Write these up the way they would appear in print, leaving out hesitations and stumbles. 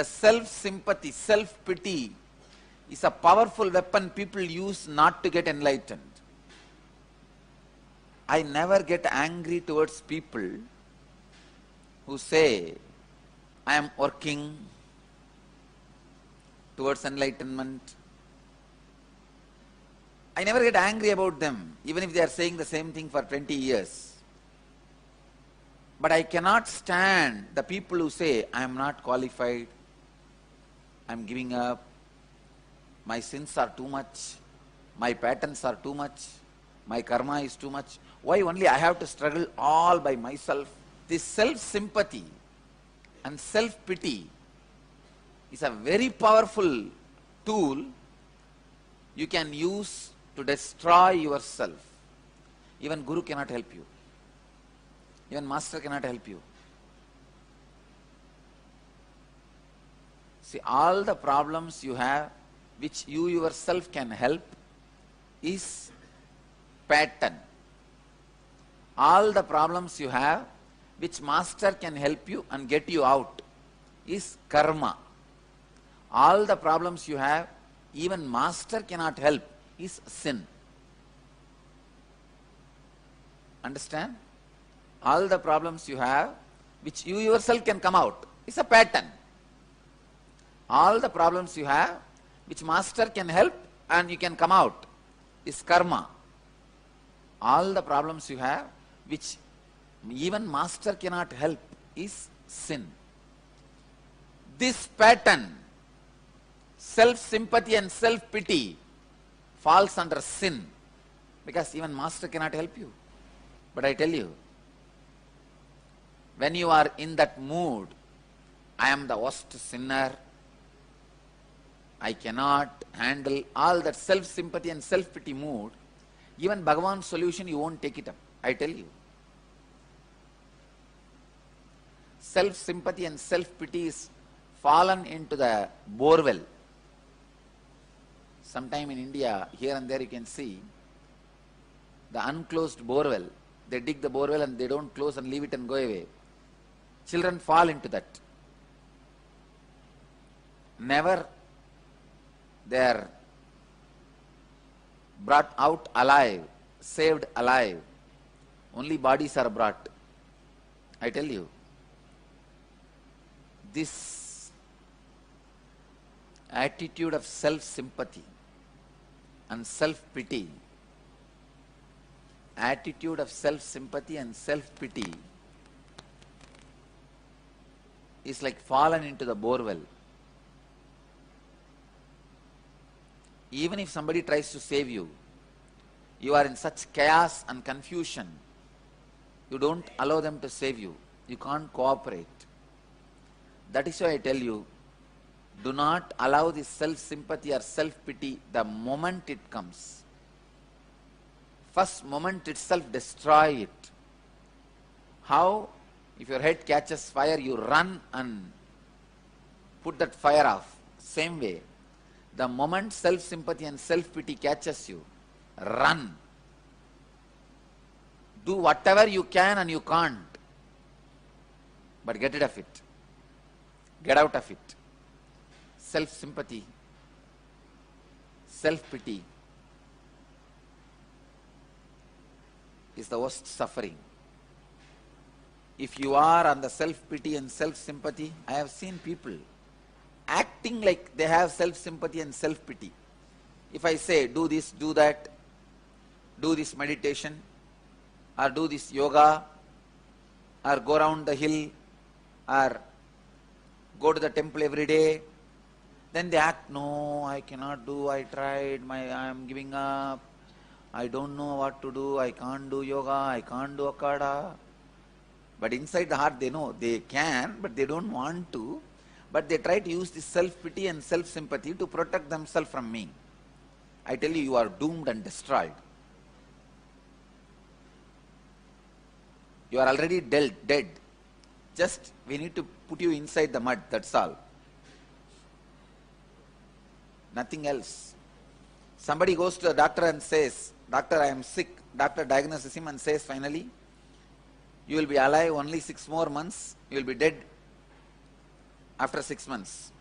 The self-sympathy, self-pity is a powerful weapon people use not to get enlightened. I never get angry towards people who say, I am working towards enlightenment. I never get angry about them, even if they are saying the same thing for 20 years. But I cannot stand the people who say, I am not qualified, I am giving up, my sins are too much, my patterns are too much, my karma is too much. Why only I have to struggle all by myself? This self-sympathy and self-pity is a very powerful tool you can use to destroy yourself. Even Guru cannot help you. Even Master cannot help you. See, all the problems you have, which you yourself can help, is pattern. All the problems you have, which Master can help you and get you out, is karma. All the problems you have, even Master cannot help, is sin. Understand? All the problems you have, which you yourself can come out, is a pattern. All the problems you have, which Master can help and you can come out, is karma. All the problems you have, which even Master cannot help, is sin. This pattern, self-sympathy and self-pity, falls under sin, because even Master cannot help you. But I tell you, when you are in that mood, I am the worst sinner, I cannot handle, all that self-sympathy and self-pity mood, even Bhagavan's solution you won't take it up, I tell you. Self-sympathy and self-pity is fallen into the borewell. Sometime in India, here and there you can see the unclosed borewell. They dig the borewell and they don't close and leave it and go away. Children fall into that. Never they are brought out alive, saved alive. Only bodies are brought. I tell you, this attitude of self-sympathy and self-pity, attitude of self-sympathy and self-pity is like fallen into the borewell. Even if somebody tries to save you, you are in such chaos and confusion, you don't allow them to save you. You can't cooperate. That is why I tell you, do not allow this self-sympathy or self-pity the moment it comes. First moment itself, destroy it. How? If your head catches fire, you run and put that fire off. Same way, the moment self-sympathy and self-pity catches you, run. Do whatever you can and you can't, but get rid of it. Get out of it. Self-sympathy, self-pity is the worst suffering. If you are on the self-pity and self-sympathy, I have seen people acting like they have self-sympathy and self-pity. If I say, do this, do that, do this meditation, or do this yoga, or go around the hill, or go to the temple every day, then they act, no, I cannot do, I tried, I am giving up, I don't know what to do, I can't do yoga, I can't do akada. But inside the heart they know they can, but they don't want to. But they try to use this self-pity and self-sympathy to protect themselves from me. I tell you, you are doomed and destroyed. You are already dead. Just we need to put you inside the mud, that's all. Nothing else. Somebody goes to the doctor and says, doctor, I am sick. Doctor diagnoses him and says finally, you will be alive only 6 more months, you will be dead. after 6 months.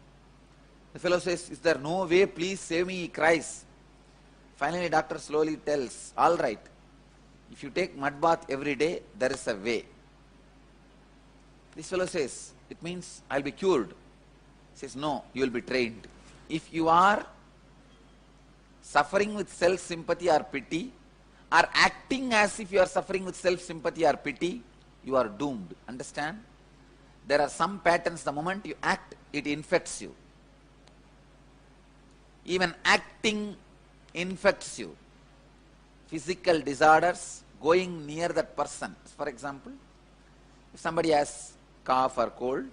The fellow says, is there no way, please save me, he cries. Finally, doctor slowly tells, all right, if you take mud bath every day, there is a way. This fellow says, it means I'll be cured. He says, no, you will be trained. If you are suffering with self-sympathy or pity, or acting as if you are suffering with self-sympathy or pity, you are doomed. Understand? There are some patterns, the moment you act, it infects you. Even acting infects you. Physical disorders, going near that person. For example, if somebody has cough or cold,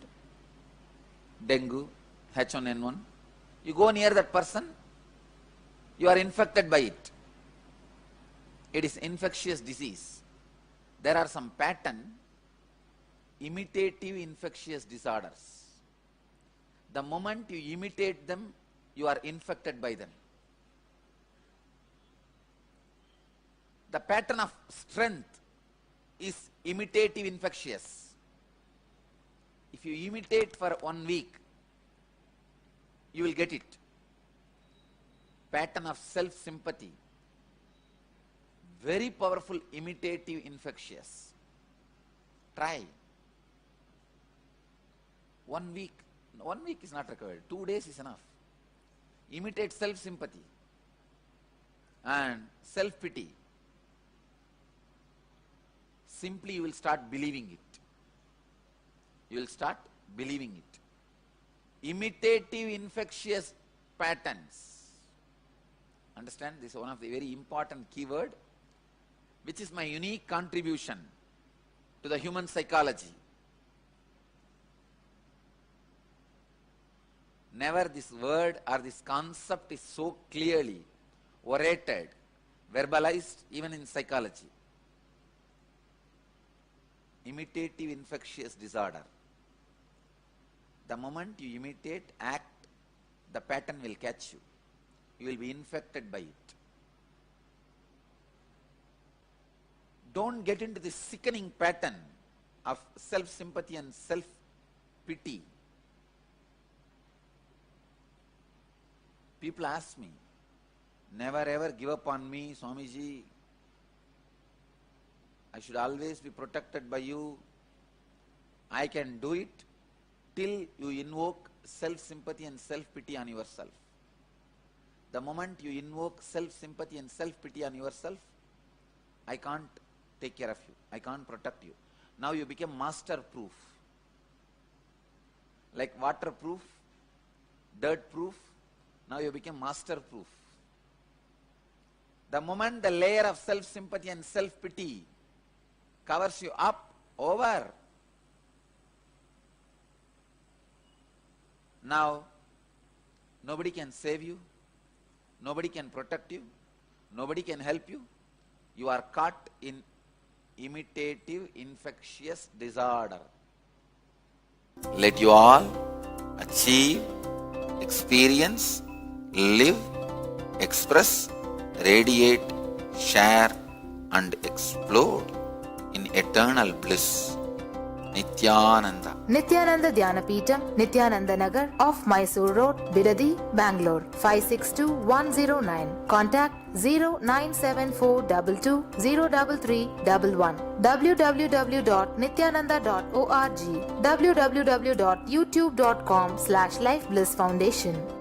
dengue, H1N1, you go near that person, you are infected by it. It is infectious disease. There are some pattern, imitative infectious disorders. The moment you imitate them, you are infected by them. The pattern of strength is imitative infectious. If you imitate for 1 week, you will get it. Pattern of self-sympathy, very powerful imitative infectious. Try. 1 week. 1 week is not required. 2 days is enough. Imitate self-sympathy and self-pity. Simply you will start believing it. You will start believing it. Imitative infectious patterns. Understand? This is one of the very important keyword, which is my unique contribution to the human psychology. Never this word or this concept is so clearly orated, verbalized even in psychology. Imitative infectious disorder. The moment you imitate, act, the pattern will catch you. You will be infected by it. Don't get into this sickening pattern of self-sympathy and self-pity. People ask me, never ever give up on me, Swamiji. I should always be protected by you. I can do it till you invoke self-sympathy and self-pity on yourself. The moment you invoke self-sympathy and self-pity on yourself, I can't take care of you. I can't protect you. Now you become master-proof. Like waterproof, dirt-proof, now you become master-proof. The moment the layer of self-sympathy and self-pity covers you up, over. Now, nobody can save you. Nobody can protect you. Nobody can help you. You are caught in imitative infectious disorder. Let you all achieve, experience, live, express, radiate, share and explode in eternal bliss. Nityananda. Nityananda Dhyanapitham, Nityananda Nagar off Mysore Road, Bidadi, Bangalore 562109. Contact 097422033311. www.nityananda.org. www.youtube.com/Life Bliss Foundation.